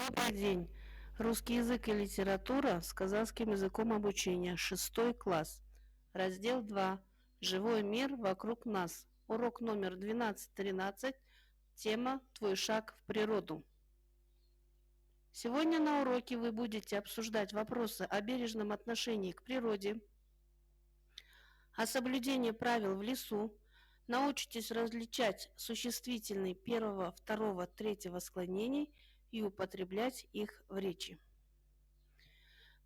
Добрый день. Русский язык и литература с казахским языком обучения. 6 класс. Раздел 2. Живой мир вокруг нас. Урок номер 12-13. Тема «Твой шаг в природу». Сегодня на уроке вы будете обсуждать вопросы о бережном отношении к природе, о соблюдении правил в лесу, научитесь различать существительные первого, второго, третьего склонений и употреблять их в речи.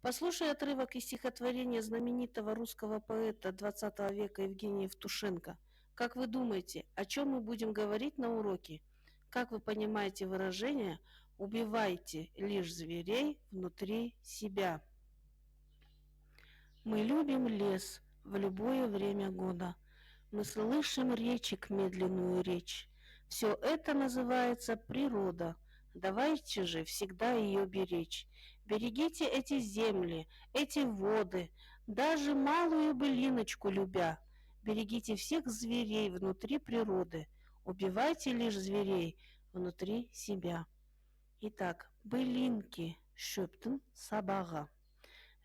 Послушай отрывок из стихотворения знаменитого русского поэта XX века Евгения Евтушенко. Как вы думаете, о чем мы будем говорить на уроке? Как вы понимаете выражение «убивайте лишь зверей внутри себя»? Мы любим лес в любое время года. Мы слышим речек медленную речь. Все это называется природа. Давайте же всегда ее беречь. Берегите эти земли, эти воды, даже малую былиночку любя. Берегите всех зверей внутри природы. Убивайте лишь зверей внутри себя. Итак, былинки, шептун, сабага.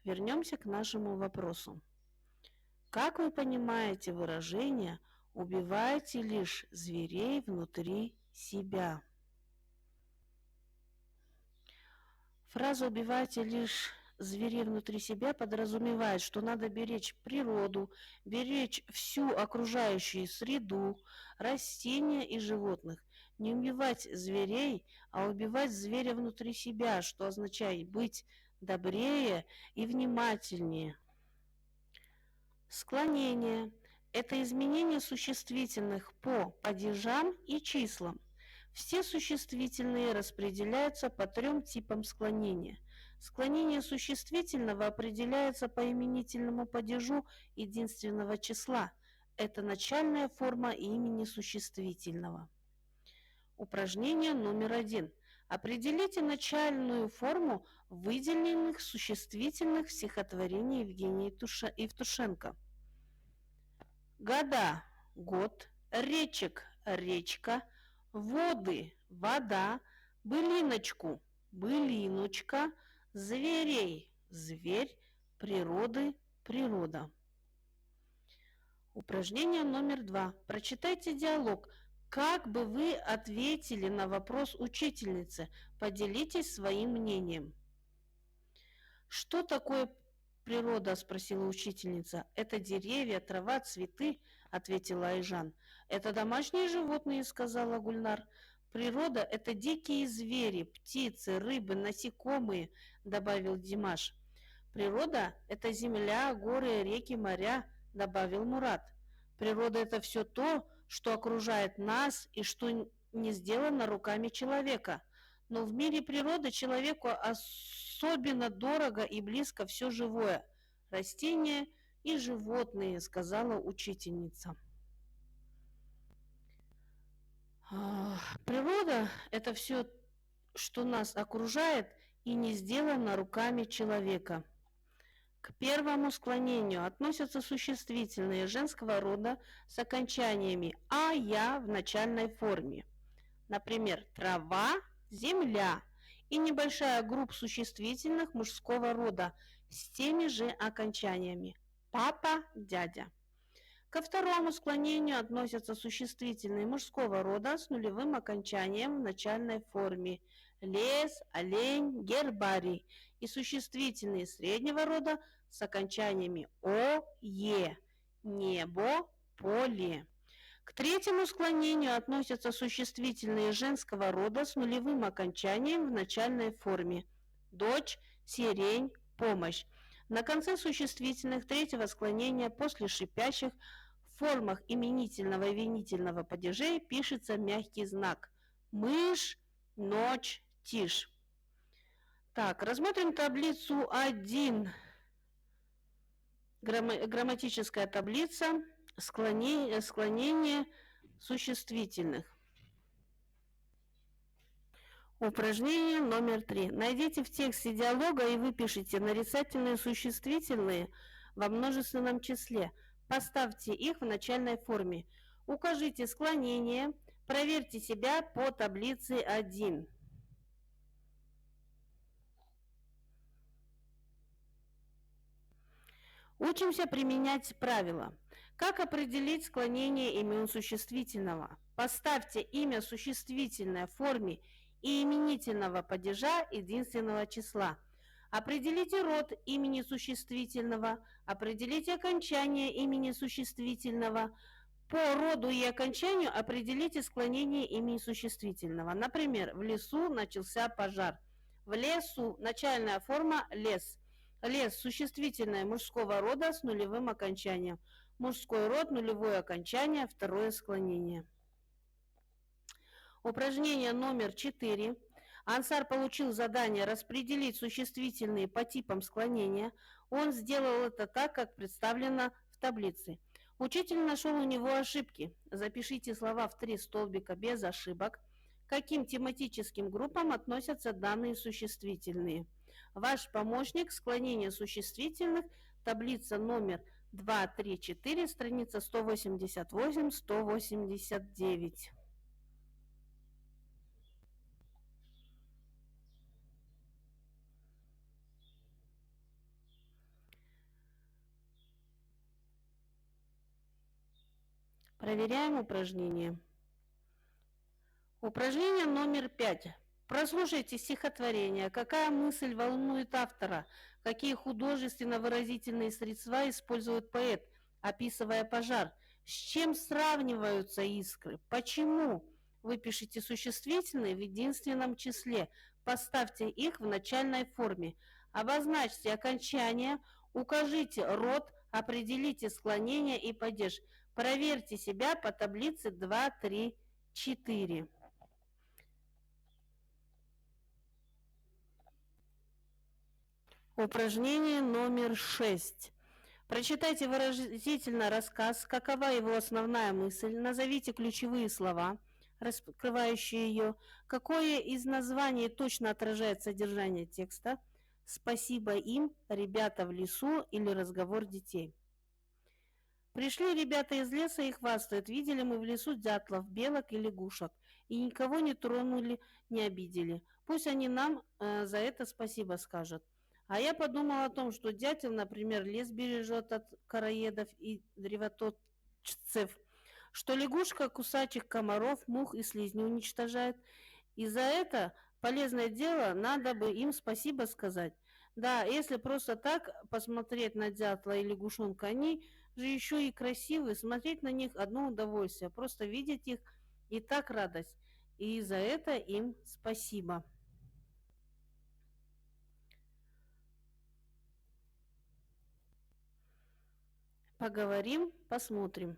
Вернемся к нашему вопросу. Как вы понимаете выражение «убивайте лишь зверей внутри себя»? Фраза «убивайте лишь зверей внутри себя» подразумевает, что надо беречь природу, беречь всю окружающую среду, растения и животных. Не убивать зверей, а убивать зверя внутри себя, что означает быть добрее и внимательнее. Склонение – это изменение существительных по падежам и числам. Все существительные распределяются по 3 типам склонения. Склонение существительного определяется по именительному падежу единственного числа. Это начальная форма имени существительного. Упражнение номер 1. Определите начальную форму выделенных существительных в стихотворении Евгения Евтушенко. Года – год, речек – речка, воды – вода, былиночку – былиночка, зверей – зверь, природы – природа. Упражнение номер 2. Прочитайте диалог. Как бы вы ответили на вопрос учительницы? Поделитесь своим мнением. Что такое природа? Спросила учительница. Это деревья, трава, цветы, ответила Айжан. Это домашние животные, сказала Гульнар. Природа – это дикие звери, птицы, рыбы, насекомые, добавил Димаш. Природа – это земля, горы, реки, моря, добавил Мурат. Природа – это все то, что окружает нас и что не сделано руками человека. Но в мире природы человеку особенно дорого и близко все живое – растения и животные, сказала учительница. Природа – это все, что нас окружает и не сделано руками человека. К первому склонению относятся существительные женского рода с окончаниями «а», «я» в начальной форме. Например, трава, земля и небольшая группа существительных мужского рода с теми же окончаниями папа, дядя. Ко второму склонению относятся существительные мужского рода с нулевым окончанием в начальной форме лес, олень, гербарий и существительные среднего рода с окончаниями о, е, небо, поле. К третьему склонению относятся существительные женского рода с нулевым окончанием в начальной форме дочь, сирень, помощь. На конце существительных третьего склонения после шипящих в формах именительного и винительного падежей пишется мягкий знак мышь, ночь, тишь. Так, рассмотрим таблицу 1. Грамматическая таблица склонение существительных. Упражнение номер 3. Найдите в тексте диалога и выпишите нарицательные существительные во множественном числе. Поставьте их в начальной форме. Укажите склонение. Проверьте себя по таблице 1. Учимся применять правила. Как определить склонение имен существительного? Поставьте имя существительное в форме и именительного падежа единственного числа. Определите род имени существительного, определите окончание имени существительного. По роду и окончанию определите склонение имени существительного. Например, в лесу начался пожар. В лесу начальная форма лес. Лес существительное мужского рода с нулевым окончанием. Мужской род, нулевое окончание, второе склонение. Упражнение номер 4. Ансар получил задание распределить существительные по типам склонения. Он сделал это так, как представлено в таблице. Учитель нашел у него ошибки. Запишите слова в 3 столбика без ошибок. К каким тематическим группам относятся данные существительные? Ваш помощник склонение существительных, таблица номер 2, 3, 4, страница 188-189. Проверяем упражнение. Упражнение номер 5. Прослушайте стихотворение. Какая мысль волнует автора? Какие художественно-выразительные средства использует поэт, описывая пожар? С чем сравниваются искры? Почему? Выпишите существительные в единственном числе. Поставьте их в начальной форме. Обозначьте окончание. Укажите род. Определите склонение и падеж. Проверьте себя по таблице 2, 3, 4. Упражнение номер 6. Прочитайте выразительно рассказ, какова его основная мысль, назовите ключевые слова, раскрывающие ее, какое из названий точно отражает содержание текста, спасибо им, ребята в лесу или разговор детей. Пришли ребята из леса и хвастают, видели мы в лесу дятлов, белок и лягушек, и никого не тронули, не обидели. Пусть они нам за это спасибо скажут. А я подумал о том, что дятел, например, лес бережет от короедов и древоточцев, что лягушка кусачих комаров, мух и слизней уничтожает. И за это полезное дело надо бы им спасибо сказать. Да, если просто так посмотреть на дятла и лягушонка, они же еще и красивые, смотреть на них одно удовольствие, просто видеть их и так радость. И за это им спасибо. Поговорим, посмотрим.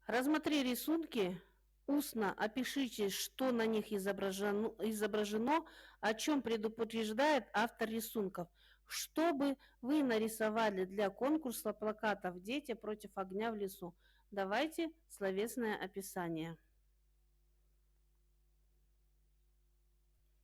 Рассмотри рисунки, устно опишите, что на них изображено, о чем предупреждает автор рисунков. Что бы вы нарисовали для конкурса плакатов «Дети против огня в лесу»? Давайте словесное описание.